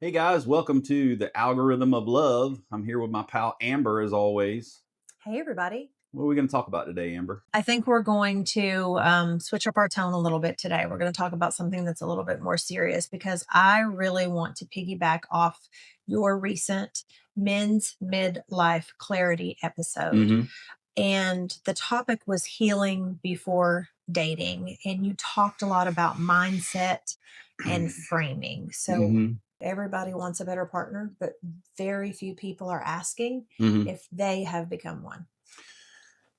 Hey guys, welcome to the Algorithm of Love. I'm here with my pal Amber as always. Hey, everybody. What are we going to talk about today, Amber? I think we're going to switch up our tone a little bit today. We're going to talk about something that's a little bit more serious because I really want to piggyback off your recent men's midlife clarity episode. Mm-hmm. And the topic was healing before dating. And you talked a lot about mindset and framing. So Mm-hmm. everybody wants a better partner, but very few people are asking Mm-hmm. if they have become one.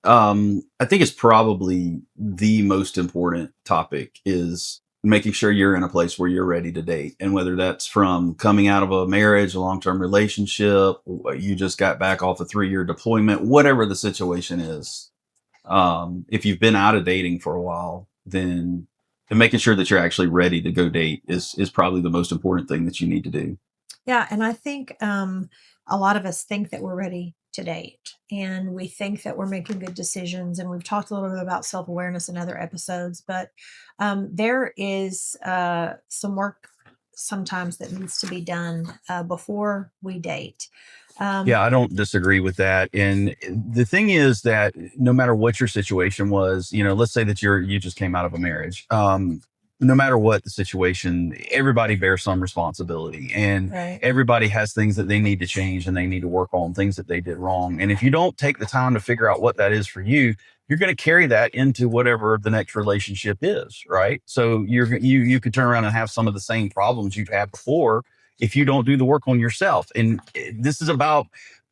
I think it's probably the most important topic is making sure you're in a place where you're ready to date. And whether that's from coming out of a marriage, a long-term relationship, you just got back off a 3-year deployment, whatever the situation is. If you've been out of dating for a while, then and making sure that you're actually ready to go date is probably the most important thing that you need to do. Yeah, and I think a lot of us think that we're ready to date, and we think that we're making good decisions. And we've talked a little bit about self awareness in other episodes, but there is some work sometimes that needs to be done before we date. Yeah, Um, I don't disagree with that. And the thing is that no matter what your situation was, let's say that you just came out of a marriage. No matter what the situation, everybody bears some responsibility and right. everybody has things that they need to change and they need to work on things that they did wrong. And if you don't take the time to figure out what that is for you, you're going to carry that into whatever the next relationship is, right? So you could turn around and have some of the same problems you've had before if you don't do the work on yourself. And this is about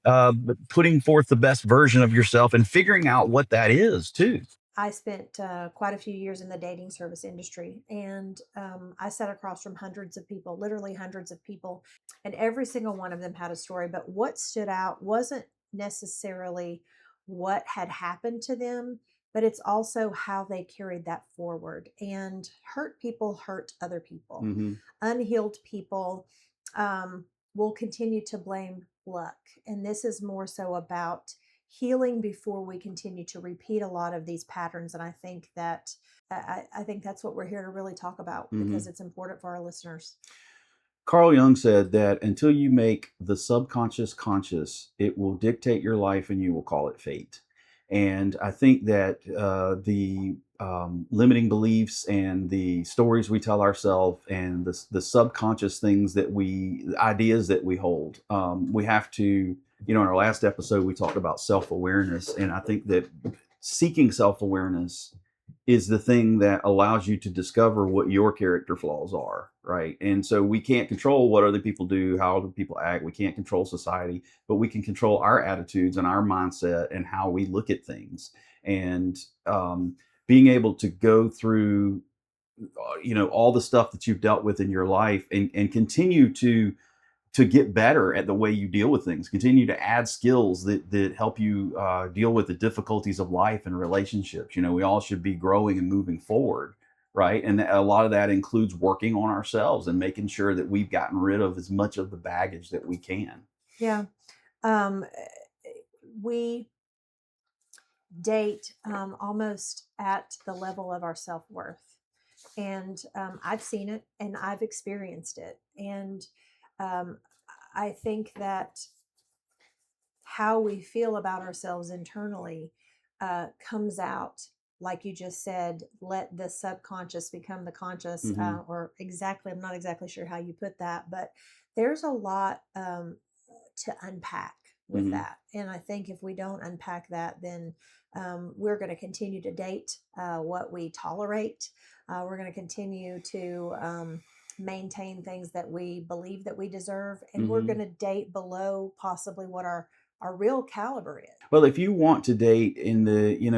uh, putting forth the best version of yourself and figuring out what that is too. I spent quite a few years in the dating service industry, and I sat across from hundreds of people, literally hundreds of people, and every single one of them had a story. But what stood out wasn't necessarily what had happened to them, but it's also how they carried that forward. And hurt people hurt other people. Mm-hmm. Unhealed people um, will continue to blame luck. And this is more so about healing before we continue to repeat a lot of these patterns. And I think that I think that's what we're here to really talk about Mm-hmm. because it's important for our listeners. Carl Jung said that until you make the subconscious conscious, it will dictate your life and you will call it fate. And I think that the limiting beliefs and the stories we tell ourselves and the subconscious things the ideas that we hold, we have to, in our last episode, we talked about self awareness. And I think that seeking self awareness is the thing that allows you to discover what your character flaws are, right? And so we can't control what other people do, how other people act. We can't control society, but we can control our attitudes and our mindset and how we look at things. And being able to go through, all the stuff that you've dealt with in your life and continue to get better at the way you deal with things, continue to add skills that help you deal with the difficulties of life and relationships. We all should be growing and moving forward, right? And a lot of that includes working on ourselves and making sure that we've gotten rid of as much of the baggage that we can. Yeah. Um, we date almost at the level of our self worth. And I've seen it and I've experienced it. And um, I think that how we feel about ourselves internally comes out, like you just said, let the subconscious become the conscious, Mm-hmm. or exactly, I'm not exactly sure how you put that, but there's a lot to unpack with Mm-hmm. that. And I think if we don't unpack that, then we're going to continue to date what we tolerate. We're going to continue to maintain things that we believe that we deserve, and we're Mm-hmm. going to date below possibly what our real caliber is. Well, if you want to date in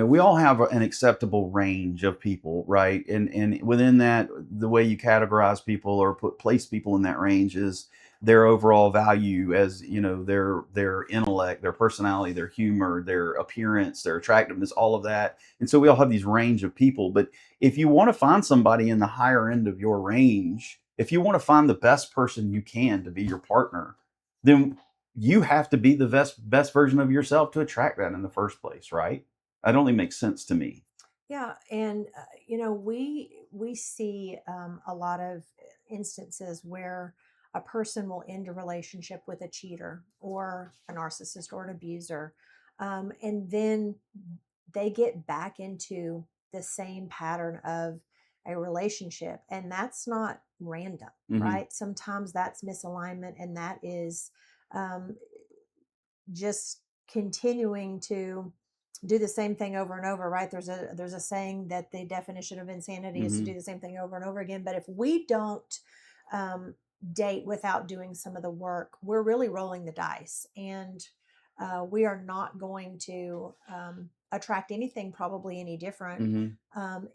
we all have an acceptable range of people, right? And within that, the way you categorize people or place people in that range is their overall value as, their intellect, their personality, their humor, their appearance, their attractiveness, all of that. And so we all have these range of people. But if you want to find somebody in the higher end of your range, if you want to find the best person you can to be your partner, then you have to be the best version of yourself to attract that in the first place, right? That only makes sense to me. Yeah, and we see a lot of instances where a person will end a relationship with a cheater or a narcissist or an abuser, and then they get back into the same pattern of a relationship, and that's not random, Hmm. right? Sometimes that's misalignment, and that is um, just continuing to do the same thing over and over, right? There's a saying that the definition of insanity is to Hmm. do the same thing over and over again. But if we don't um, date without doing some of the work, we're really rolling the dice, and we are not going to attract anything probably any different Hmm.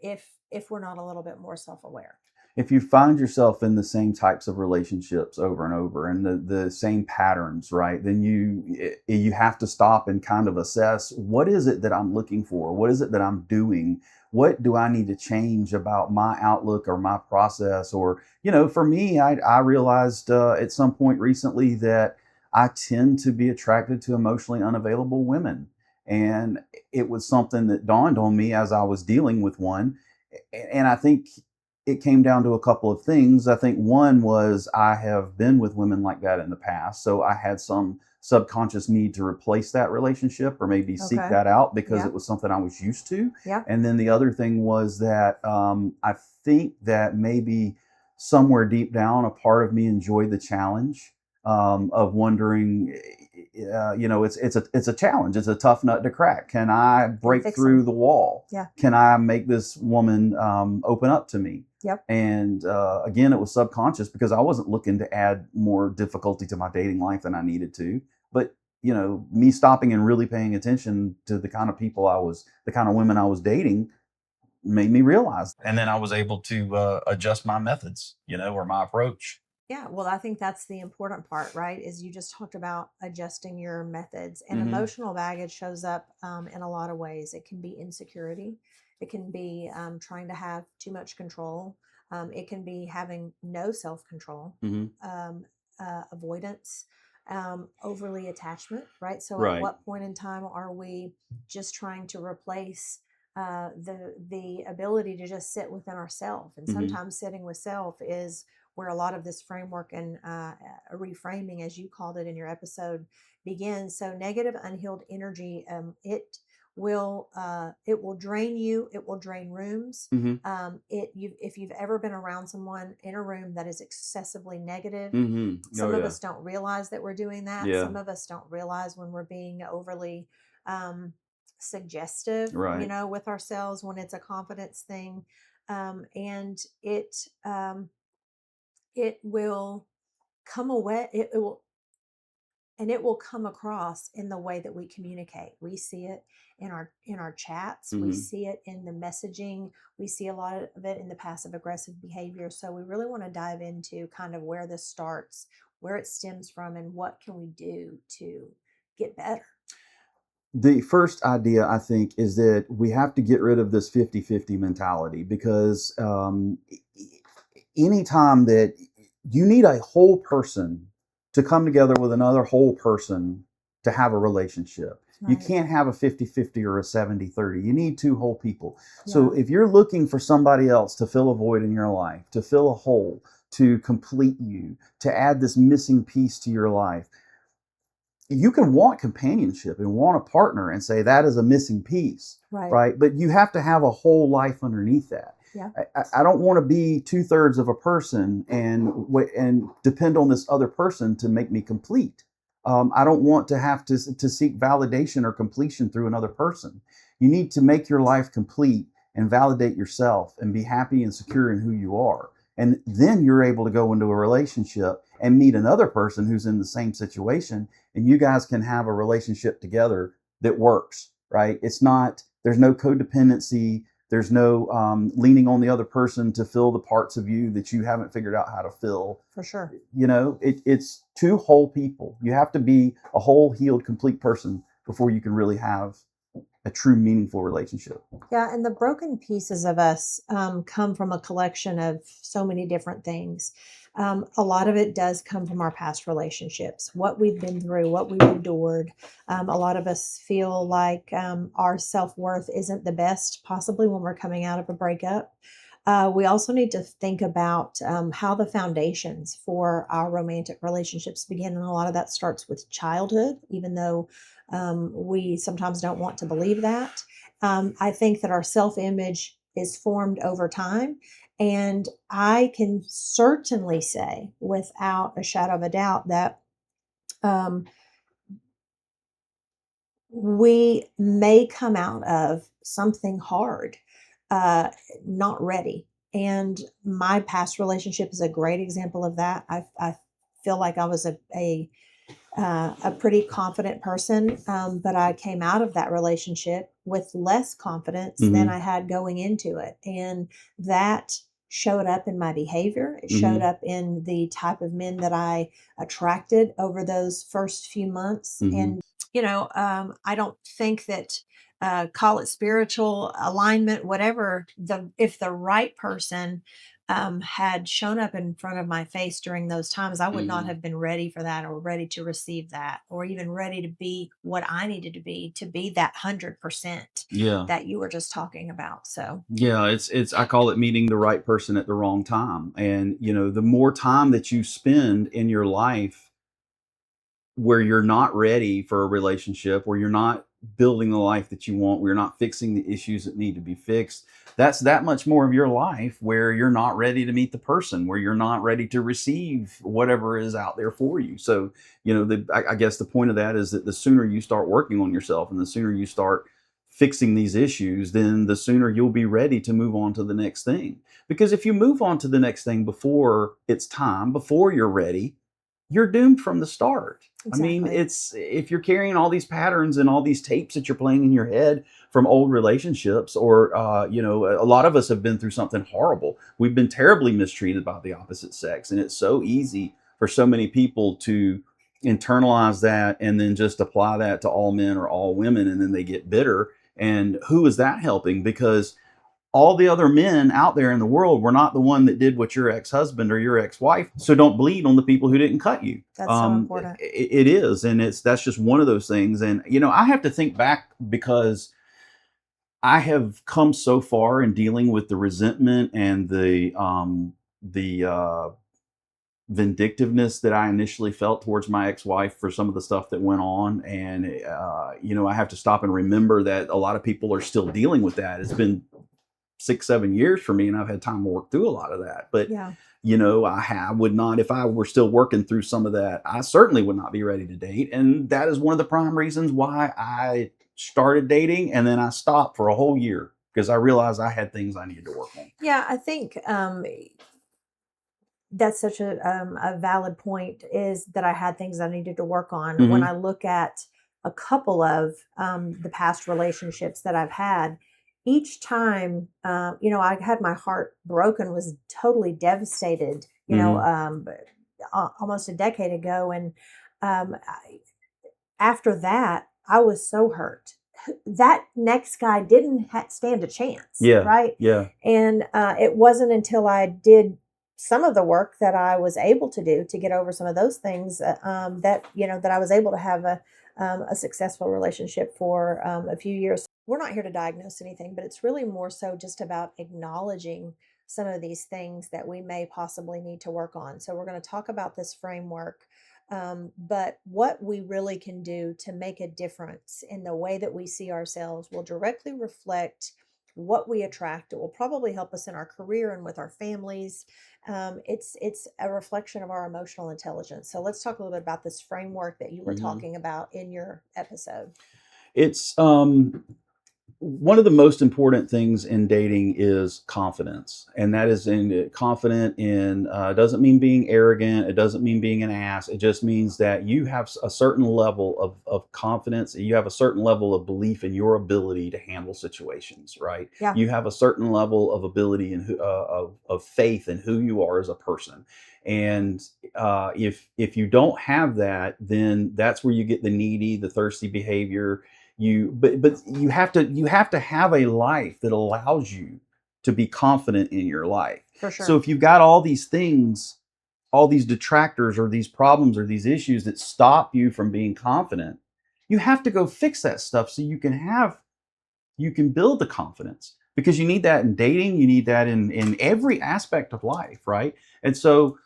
if we're not a little bit more self-aware. If you find yourself in the same types of relationships over and over and the same patterns, right, then you have to stop and kind of assess, what is it that I'm looking for? What is it that I'm doing? What do I need to change about my outlook or my process? Or, for me, I realized at some point recently that I tend to be attracted to emotionally unavailable women. And it was something that dawned on me as I was dealing with one. And I think it came down to a couple of things. I think one was I have been with women like that in the past. So I had some subconscious need to replace that relationship or maybe seek Okay. that out because Yeah. it was something I was used to. Yeah. And then the other thing was that I think that maybe somewhere deep down, a part of me enjoyed the challenge of wondering, it's a challenge. It's a tough nut to crack. Can I And break fix through them. the wall? Yeah. Can I make this woman open up to me? Yep. And again, it was subconscious because I wasn't looking to add more difficulty to my dating life than I needed to. But, me stopping and really paying attention to the kind of women I was dating made me realize. And then I was able to adjust my methods, or my approach. Yeah, well, I think that's the important part, right? Is you just talked about adjusting your methods, and Hmm. emotional baggage shows up in a lot of ways. It can be insecurity, it can be trying to have too much control, it can be having no self control, Hmm. um, avoidance, overly attachment, right? So, at Right. what point in time are we just trying to replace? The ability to just sit within ourself, and Hmm. sometimes sitting with self is where a lot of this framework and reframing, as you called it in your episode, begins. So negative, unhealed energy, it will drain you. It will drain rooms. Hmm. If you've ever been around someone in a room that is excessively negative, Hmm. Oh some of yeah. us don't realize that we're doing that. Yeah. Some of us don't realize when we're being overly suggestive, Right. with ourselves when it's a confidence thing. And it will come away it will come across in the way that we communicate. We see it in our chats, we Hmm. see it in the messaging, we see a lot of it in the passive aggressive behavior. So we really want to dive into kind of where this starts, where it stems from, and what can we do to get better. The first idea, I think, is that we have to get rid of this 50-50 mentality because anytime that you need a whole person to come together with another whole person to have a relationship. You Right. can't have a 50-50 or a 70-30. You need two whole people. So Yeah. if you're looking for somebody else to fill a void in your life, to fill a hole, to complete you, to add this missing piece to your life, you can want companionship and want a partner and say that is a missing piece, Right. right? But you have to have a whole life underneath that. Yeah. I don't want to be 2/3 of a person and depend on this other person to make me complete. I don't want to have to seek validation or completion through another person. You need to make your life complete and validate yourself and be happy and secure in who you are. And then you're able to go into a relationship and meet another person who's in the same situation, and you guys can have a relationship together that works, right? There's no codependency. There's no leaning on the other person to fill the parts of you that you haven't figured out how to fill. For sure. It's two whole people. You have to be a whole, healed, complete person before you can really have a true, meaningful relationship. Yeah, and the broken pieces of us come from a collection of so many different things. A lot of it does come from our past relationships, what we've been through, what we've endured. A lot of us feel like our self worth isn't the best, possibly when we're coming out of a breakup. We also need to think about how the foundations for our romantic relationships begin. And a lot of that starts with childhood, even though we sometimes don't want to believe that. I think that our self image is formed over time. And I can certainly say, without a shadow of a doubt, that um, we may come out of something hard, uh, not ready. And my past relationship is a great example of that. I feel like I was a pretty confident person, but I came out of that relationship with less confidence than Hmm. I had going into it. And that showed up in my behavior. It showed Hmm. up in the type of men that I attracted over those first few months. Hmm. And, I don't think that. Call it spiritual alignment, whatever. If the right person had shown up in front of my face during those times, I would not Hmm. have been ready for that or ready to receive that or even ready to be what I needed to be that 100% Yeah. that you were just talking about. So, Yeah, it's I call it meeting the right person at the wrong time. And the more time that you spend in your life where you're not ready for a relationship, where you're not building the life that you want, where you're not fixing the issues that need to be fixed, that's that much more of your life where you're not ready to meet the person, where you're not ready to receive whatever is out there for you. So, I guess the point of that is that the sooner you start working on yourself and the sooner you start fixing these issues, then the sooner you'll be ready to move on to the next thing. Because if you move on to the next thing before it's time, before you're ready, you're doomed from the start. I mean, exactly. it's if you're carrying all these patterns and all these tapes that you're playing in your head from old relationships, or a lot of us have been through something horrible. We've been terribly mistreated by the opposite sex, and it's so easy for so many people to internalize that and then just apply that to all men or all women, and then they get bitter. And who is that helping? Because all the other men out there in the world were not the one that did what your ex-husband or your ex-wife. So don't bleed on the people who didn't cut you. That's so important. It is, and that's just one of those things. And I have to think back because I have come so far in dealing with the resentment and the vindictiveness that I initially felt towards my ex-wife for some of the stuff that went on. And I have to stop and remember that a lot of people are still dealing with that. It's been 6, 7 years for me, and I've had time to work through a lot of that. But Yeah. I would not, if I were still working through some of that, I certainly would not be ready to date. And that is one of the prime reasons why I started dating and then I stopped for a whole year because I realized I had things I needed to work on. Yeah. I think that's such a valid point, is that I had things I needed to work on. When I Hmm. look at a couple of the past relationships that I've had, each time, I had my heart broken, was totally devastated, Hmm. almost a decade ago. And after that, I was so hurt. That next guy didn't stand a chance, Yeah. right? Yeah. And it wasn't until I did some of the work that I was able to do to get over some of those things, that I was able to have a successful relationship for a few years. We're not here to diagnose anything, but it's really more so just about acknowledging some of these things that we may possibly need to work on. So we're going to talk about this framework, but what we really can do to make a difference in the way that we see ourselves will directly reflect what we attract. It will probably help us in our career and with our families. It's a reflection of our emotional intelligence. So let's talk a little bit about this framework that you were Hmm. talking about in your episode. It's one of the most important things in dating is confidence, and that is in confident in doesn't mean being arrogant, it doesn't mean being an ass, it just means that you have a certain level of confidence, and you have a certain level of belief in your ability to handle situations, right? Yeah, You have a certain level of ability and of faith in who you are as a person. And if you don't have that, then that's where you get the needy, the thirsty behavior. But you have to have a life that allows you to be confident in your life. for So sure. if you've got all these things, all these detractors or these problems or these issues that stop you from being confident, you have to go fix that stuff so you can build the confidence. because you need that in dating, you need that in every aspect of life, right? And so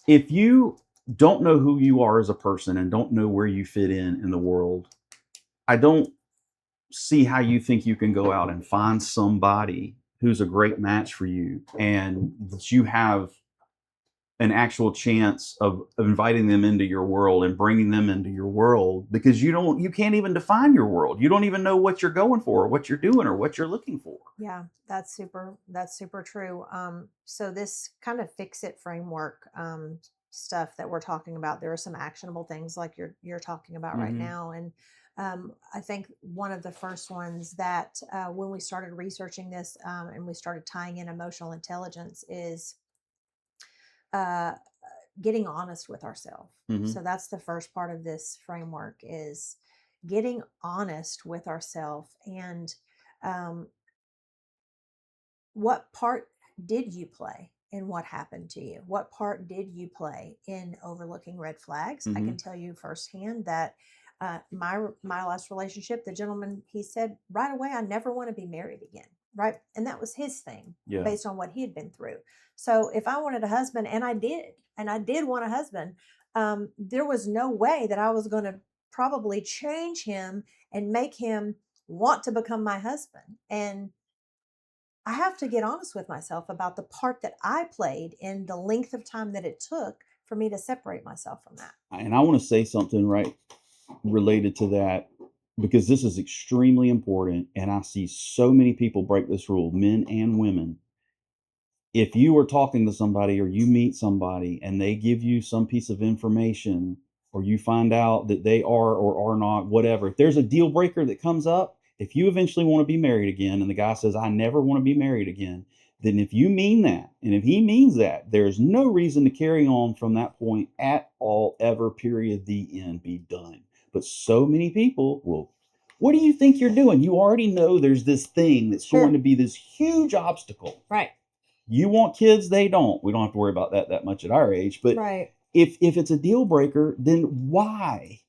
if you don't know who you are as a person and don't know where you fit in the world, I don't see how you think you can go out and find somebody who's a great match for you and that you have an actual chance of inviting them into your world and bringing them into your world, because you can't even define your world. You don't even know what you're going for or what you're doing or what you're looking for. Yeah, that's super true. So this kind of fix it framework stuff that we're talking about, there are some actionable things like you're talking about right Mm-hmm. now, and I think one of the first ones that when we started researching this and we started tying in emotional intelligence is uh, getting honest with ourselves. Mm-hmm. So that's the first part of this framework is getting honest with ourselves and um, what part did you play in what happened to you? What part did you play in overlooking red flags? I can Mm-hmm. tell you firsthand that my last relationship, the gentleman, he said right away, I never want to be married again. Right, and that was his thing Yeah. based on what he had been through. So if I wanted a husband, and I did want a husband, there was no way that I was going to probably change him and make him want to become my husband. And I have to get honest with myself about the part that I played in the length of time that it took for me to separate myself from that. And I want to say something right related to that, because this is extremely important and I see so many people break this rule, men and women. If you are talking to somebody or you meet somebody and they give you some piece of information, or you find out that they are or are not, whatever, if there's a deal breaker that comes up, if you eventually want to be married again and the guy says, I never want to be married again, then if you mean that, and if he means that, there's no reason to carry on from that point at all, ever, period, the end, be done. But so many people will, what do you think you're doing? You already know there's this thing that's going Sure. to be this huge obstacle. Right. You want kids, they don't. We don't have to worry about that much at our age. But Right. if it's a deal breaker, then why?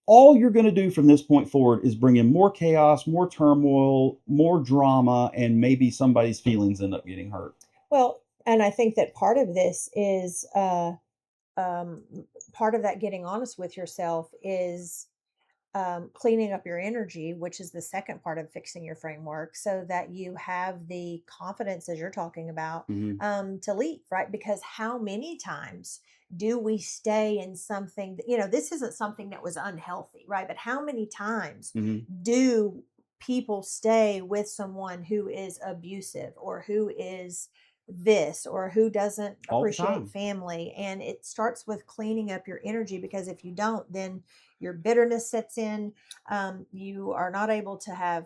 All you're going to do from this point forward is bring in more chaos, more turmoil, more drama, and maybe somebody's feelings end up getting hurt. Well, and I think that part of this is um, part of that getting honest with yourself is cleaning up your energy, which is the second part of fixing your framework, so that you have the confidence, as you're talking about, Mm-hmm. to leave, right? Because how many times do we stay in something that, this isn't something that was unhealthy, right? But how many times Mm-hmm. do people stay with someone who is abusive or who is this or who doesn't All the appreciate time. family? And it starts with cleaning up your energy, because if you don't, then your bitterness sets in. You are not able to have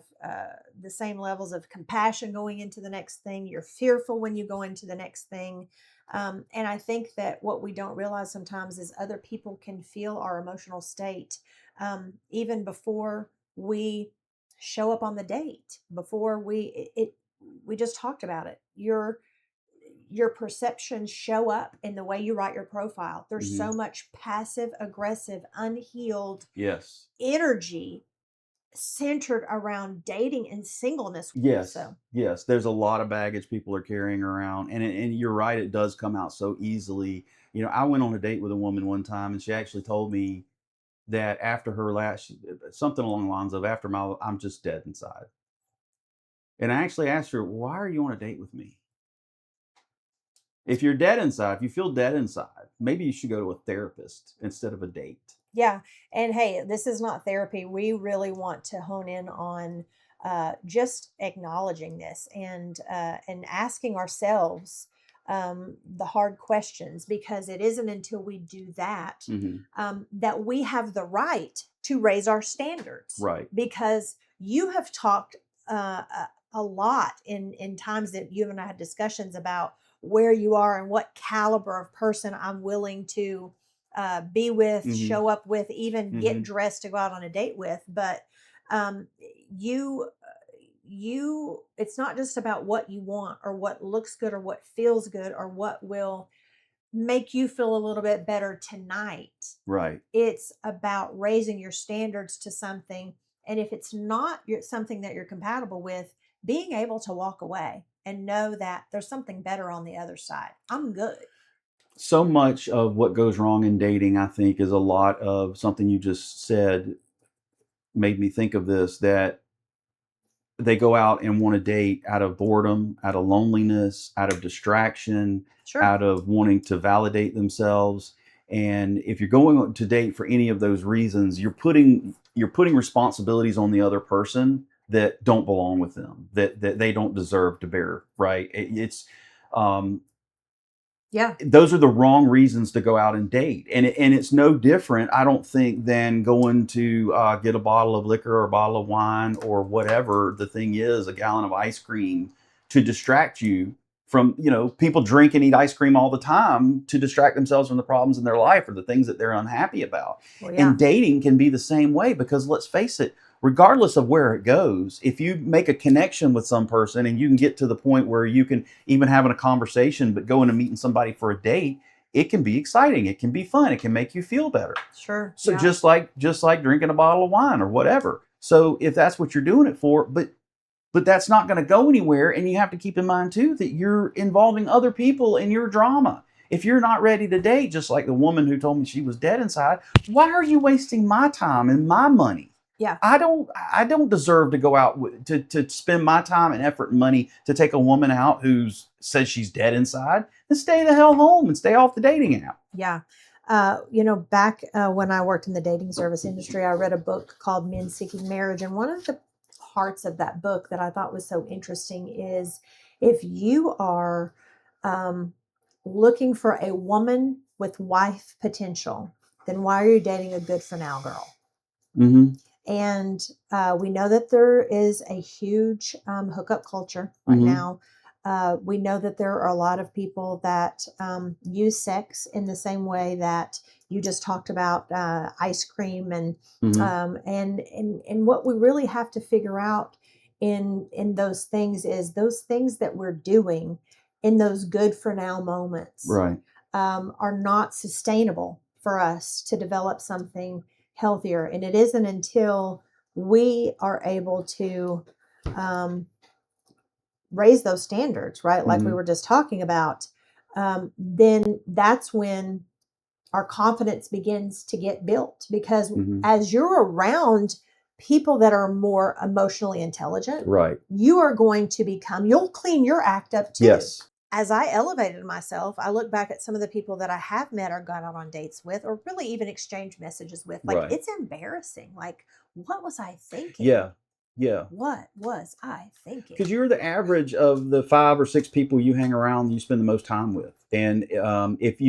the same levels of compassion going into the next thing. You're fearful when you go into the next thing. And I think that what we don't realize sometimes is other people can feel our emotional state even before we show up on the date, before we just talked about it. Your perceptions show up in the way you write your profile. There's Mm-hmm. so much passive aggressive, unhealed Yes. energy centered around dating and singleness. Yes. So, Yes. There's a lot of baggage people are carrying around. And you're right, it does come out so easily. I went on a date with a woman one time and she actually told me that after her last, something along the lines of, after my, I'm just dead inside. And I actually asked her, why are you on a date with me? If you're dead inside, if you feel dead inside, maybe you should go to a therapist instead of a date. yeah. And hey, this is not therapy. We really want to hone in on just acknowledging this and asking ourselves the hard questions, because it isn't until we do that Mm-hmm. that we have the right to raise our standards. Right. Because you have talked a lot in times that you and I had discussions about where you are and what caliber of person I'm willing to be with, Mm-hmm. show up with, even get Mm-hmm. dressed to go out on a date with. But um, you, it's not just about what you want or what looks good or what feels good or what will make you feel a little bit better tonight. Right. It's about raising your standards to something. And if it's not something that you're compatible with, being able to walk away and know that there's something better on the other side. I'm good. So much of what goes wrong in dating, I think, is a lot of something you just said made me think of this, that they go out and want to date out of boredom, out of loneliness, out of distraction, Sure. out of wanting to validate themselves. And if you're going to date for any of those reasons, you're putting responsibilities on the other person that don't belong with them, that they don't deserve to bear. Right? It's Yeah. those are the wrong reasons to go out and date, and it's no different, I don't think, than going to get a bottle of liquor or a bottle of wine or whatever the thing is, a gallon of ice cream, to distract you from, people drink and eat ice cream all the time to distract themselves from the problems in their life or the things that they're unhappy about. Well, yeah. And dating can be the same way, because let's face it, regardless of where it goes, if you make a connection with some person and you can get to the point where you can even having a conversation, but going and meeting somebody for a date, it can be exciting. It can be fun. It can make you feel better. Sure. So Yeah. just like drinking a bottle of wine or whatever. So if that's what you're doing it for, but that's not going to go anywhere. And you have to keep in mind too that you're involving other people in your drama. If you're not ready to date, just like the woman who told me she was dead inside, why are you wasting my time and my money? Yeah. I don't deserve to go out to spend my time and effort and money to take a woman out who says she's dead inside, and stay the hell home and stay off the dating app. Yeah. Back when I worked in the dating service industry, I read a book called Men Seeking Marriage. And one of the parts of that book that I thought was so interesting is, if you are um, looking for a woman with wife potential, then why are you dating a good for now girl? Mm-hmm. And we know that there is a huge hookup culture right Mm-hmm. now. We know that there are a lot of people that use sex in the same way that you just talked about ice cream, and Mm-hmm. and what we really have to figure out in those things is those things that we're doing in those good for now moments Right. are not sustainable for us to develop something healthier. And it isn't until we are able to um, raise those standards, right? Like we Mm-hmm. were just talking about, then that's when our confidence begins to get built. Because Mm-hmm. as you're around people that are more emotionally intelligent, Right. you are going to you'll clean your act up too. Yes. As I elevated myself, I look back at some of the people that I have met or gone out on dates with, or really even exchanged messages with. Like, Right. it's embarrassing. Like, what was I thinking? Yeah. Yeah. What was I thinking? Because you're the average of the 5 or 6 people you hang around, you spend the most time with. And if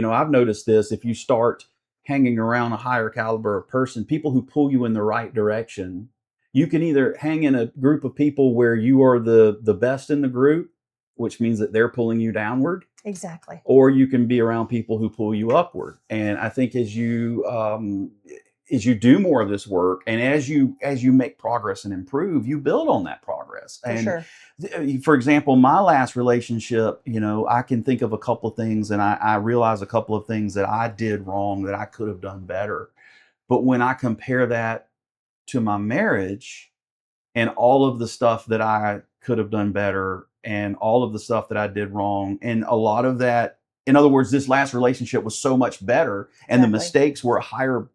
I've noticed this. If you start hanging around a higher caliber of person, people who pull you in the right direction, you can either hang in a group of people where you are the best in the group, which means that they're pulling you downward, Exactly. or you can be around people who pull you upward. And I think as you do more of this work, and as you make progress and improve, you build on that progress. For And sure. for example, my last relationship, I can think of a couple of things, and I realize a couple of things that I did wrong that I could have done better. But when I compare that to my marriage, and all of the stuff that I could have done better, and all of the stuff that I did wrong, and a lot of that, in other words, this last relationship was so much better, and the Exactly. mistakes were a higher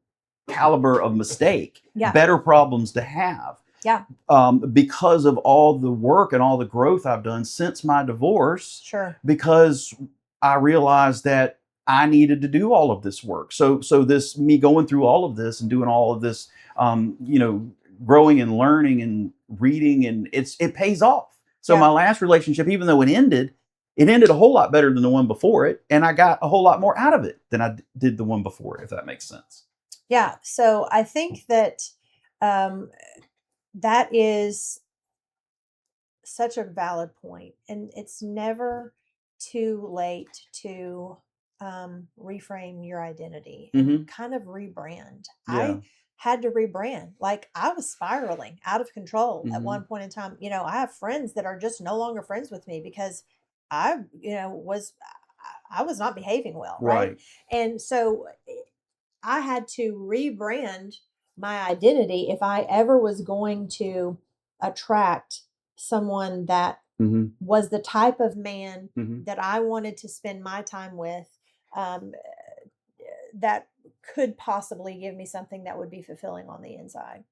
caliber of mistake, Yeah. better problems to have, Yeah. because of all the work and all the growth I've done since my divorce, Sure. because I realized that I needed to do all of this work. So this, me going through all of this and doing all of this, growing and learning and reading, and it pays off. So Yeah. my last relationship, even though it ended a whole lot better than the one before it, and I got a whole lot more out of it than I did the one before it, if that makes sense. Yeah. So I think that um, that is such a valid point, and it's never too late to reframe your identity and Hmm. kind of rebrand. I Yeah. had to rebrand. Like, I was spiraling out of control at Hmm. one point in time. I have friends that are just no longer friends with me because I, I was not behaving well, right? Right. And so I had to rebrand my identity if I ever was going to attract someone that Hmm. was the type of man Hmm. that I wanted to spend my time with, um, that could possibly give me something that would be fulfilling on the inside.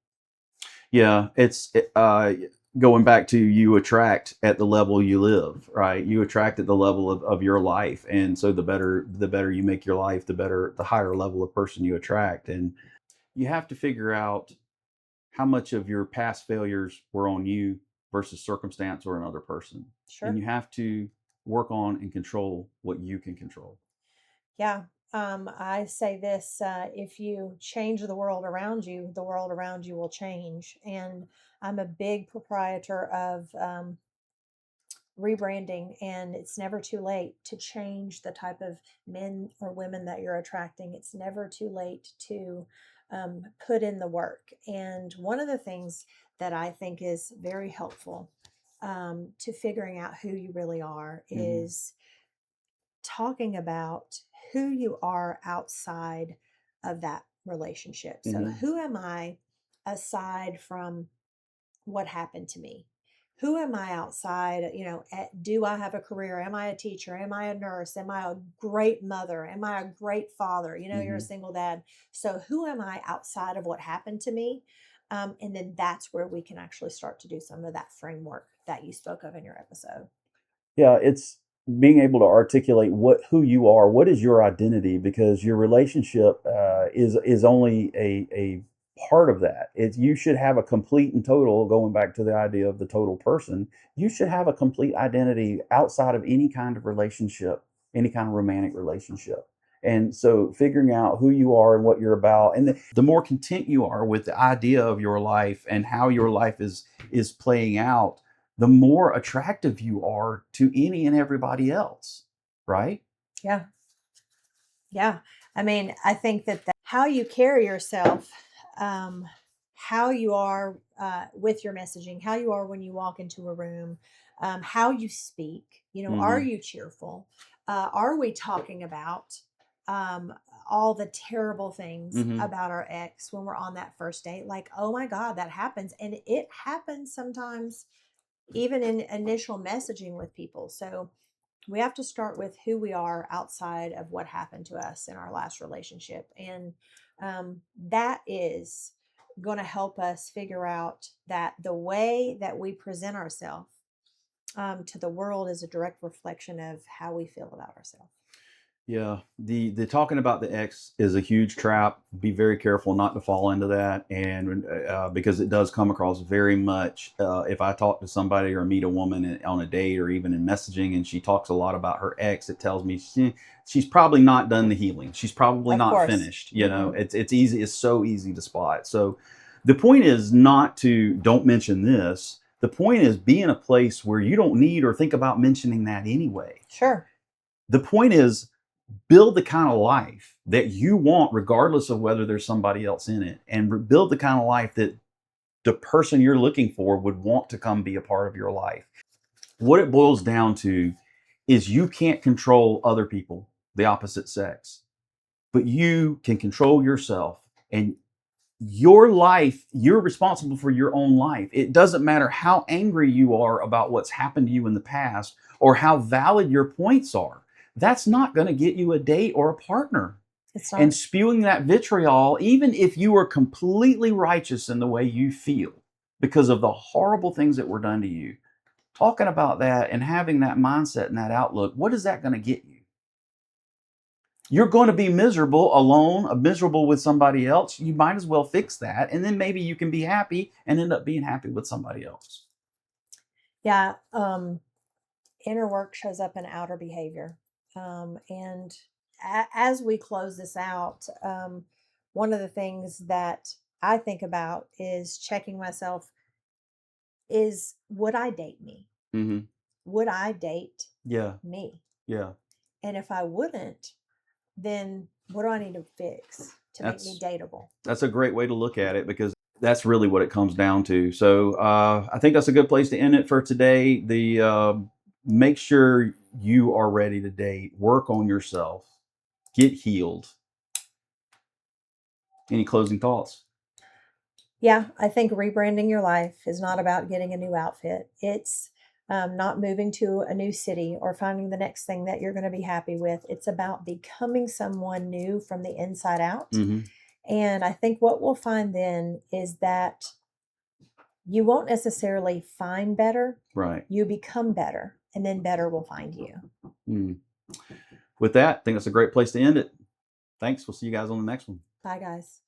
Yeah, going back to you attract at the level you live, right? You attract at the level of your life, and so the better you make your life, the higher level of person you attract, and you have to figure out how much of your past failures were on you versus circumstance or another person, and Sure. you have to work on and control what you can control. Yeah. I say this, if you change the world around you, the world around you will change. And I'm a big proprietor of rebranding, and it's never too late to change the type of men or women that you're attracting. It's never too late to put in the work. And one of the things that I think is very helpful to figuring out who you really are Hmm. is talking about who you are outside of that relationship. So, Hmm. who am I aside from what happened to me? Who am I outside? Do I have a career? Am I a teacher? Am I a nurse? Am I a great mother? Am I a great father? You're a Hmm. single dad. So, who am I outside of what happened to me? And then that's where we can actually start to do some of that framework that you spoke of in your episode. Yeah, it's being able to articulate who you are, what is your identity, because your relationship is only a part of that. You should have a complete and total. Going back to the idea of the total person, you should have a complete identity outside of any kind of relationship, any kind of romantic relationship. And so, figuring out who you are and what you're about, and the more content you are with the idea of your life and how your life is playing out, the more attractive you are to any and everybody else, right? Yeah. Yeah. I mean, I think that how you carry yourself, um, how you are with your messaging, how you are when you walk into a room, how you speak, are Hmm. you cheerful? Are we talking about um, all the terrible things Hmm. about our ex when we're on that first date? Like, oh my God, that happens. And it happens sometimes even in initial messaging with people. So, we have to start with who we are outside of what happened to us in our last relationship. And that is going to help us figure out that the way that we present ourselves to the world is a direct reflection of how we feel about ourselves. Yeah, the talking about the ex is a huge trap. Be very careful not to fall into that, and because it does come across very much. If I talk to somebody or meet a woman on a date or even in messaging, and she talks a lot about her ex, it tells me she's probably not done the healing. She's probably Of not course. finished. Hmm. It's easy. It's so easy to spot. So the point is not to don't mention this. The point is be in a place where you don't need or think about mentioning that anyway. Sure. The point is build the kind of life that you want, regardless of whether there's somebody else in it, and build the kind of life that the person you're looking for would want to come be a part of your life. What it boils down to is you can't control other people, the opposite sex, but you can control yourself. And your life, you're responsible for your own life. It doesn't matter how angry you are about what's happened to you in the past or how valid your points are. That's not going to get you a date or a partner. It's And not. spewing that vitriol, even if you are completely righteous in the way you feel because of the horrible things that were done to you, talking about that and having that mindset and that outlook, what is that going to get you? You're going to be miserable alone, miserable with somebody else. You might as well fix that. And then maybe you can be happy and end up being happy with somebody else. Yeah. Inner work shows up in outer behavior. And as we close this out, one of the things that I think about is checking myself is, would I date me? Hmm. Would I date Yeah. me? Yeah. And if I wouldn't, then what do I need to fix to make me That's dateable? that's a great way to look at it because that's really what it comes down to. So I think that's a good place to end it for today. The Make sure you are ready to date. Work on yourself. Get healed. Any closing thoughts? Yeah, I think rebranding your life is not about getting a new outfit. It's not moving to a new city or finding the next thing that you're going to be happy with. It's about becoming someone new from the inside out. Hmm. And I think what we'll find then is that you won't necessarily find better, Right. you become better, and then better will find you. Mm. With that, I think that's a great place to end it. Thanks. We'll see you guys on the next one. Bye, guys.